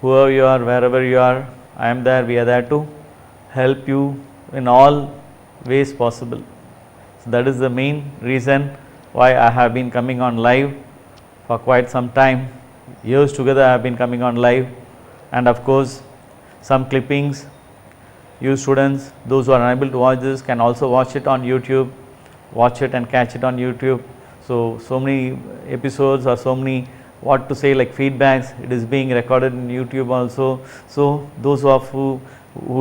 whoever you are, wherever you are, I am there, we are there to help you in all ways possible. So that is the main reason why I have been coming on live for quite some time. Years together I have been coming on live, and of course some clippings, you students, those who are unable to watch this can also watch it on YouTube, watch it and catch it on YouTube. So many episodes or so many, what to say, like feedbacks, it is being recorded in YouTube also. So those of who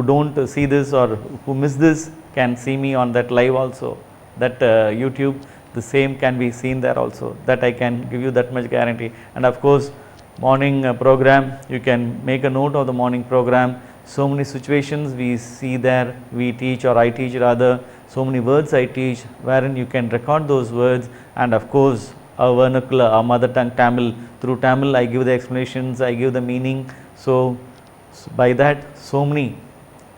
don't see this or who miss this can see me on that live also, that YouTube, the same can be seen there also, that I can give you that much guarantee. And of course morning program, you can make a note of the morning program. So many situations we see there, we teach, or I teach rather, so many words I teach, wherein you can record those words. And of course our vernacular, our mother tongue Tamil, through Tamil I give the explanations, I give the meaning. So by that, so many,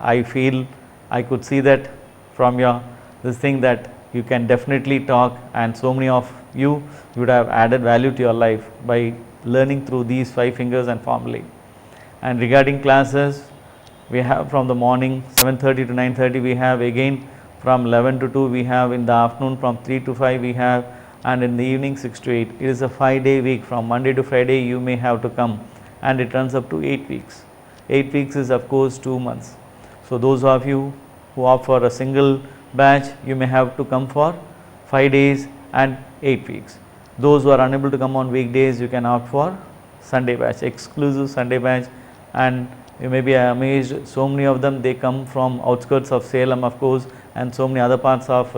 I feel I could see that from your this thing, that you can definitely talk, and so many of you would have added value to your life by learning through these 5 fingers and formulae. And regarding classes, we have from the morning 7:30 to 9:30, we have again from 11 to 2, we have in the afternoon from 3 to 5 we have, and in the evening 6 to 8. It is a 5-day week. From Monday to Friday you may have to come, and it runs up to 8 weeks. 8 weeks is of course 2 months. So those of you who opt for a single batch, you may have to come for 5 days and 8 weeks. Those who are unable to come on weekdays, you can opt for Sunday batch, exclusive Sunday batch. And you may be amazed, so many of them, they come from outskirts of Salem of course, and so many other parts of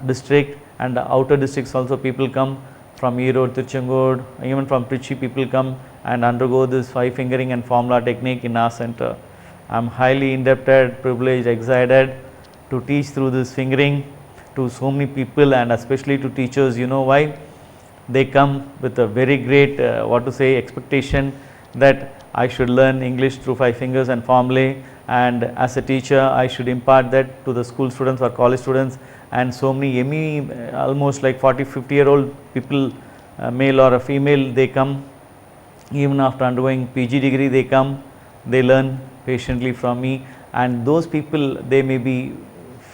district, and the outer districts also people come from Erode, Tiruchengood, even from Trichy people come and undergo this 5 fingering and formula technique in our center. I am highly indebted, privileged, excited to teach through this fingering to so many people, and especially to teachers. You know why? They come with a very great expectation that I should learn English through 5 fingers and formulae, and as a teacher I should impart that to the school students or college students. And so many almost like 40-50-year-old people, male or a female, they come even after undergoing PG degree, they come, they learn patiently from me. And those people, they may be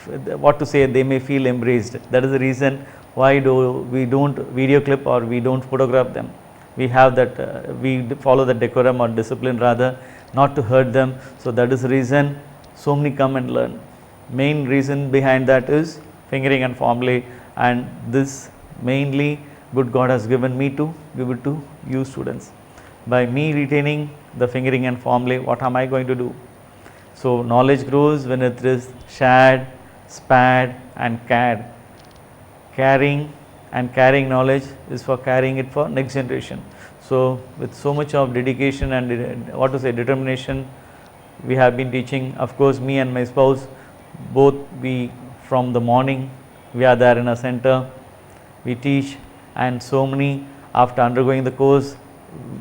they may feel embraced. That is the reason why we don't video clip or we don't photograph them. We have that, we follow the decorum or discipline rather, not to hurt them. So that is the reason so many come and learn. Main reason behind that is fingering and formulae, and this mainly good God has given me to give it to you students. By me retaining the fingering and formulae, what am I going to do? So knowledge grows when it is shared, spared and cared. Carrying and carrying knowledge is for carrying it for next generation. So with so much of dedication and determination, we have been teaching. Of course me and my spouse, both, we from the morning we are there in a center, we teach, and so many after undergoing the course,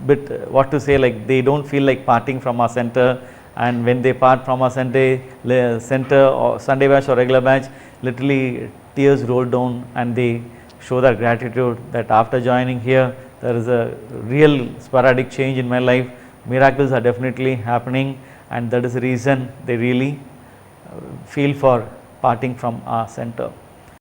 but they don't feel like parting from our center. And when they part from our center or Sunday batch or regular batch, literally tears roll down, and they show their gratitude that after joining here there is a real sporadic change in my life. Miracles are definitely happening, and that is the reason they really feel for parting from our center.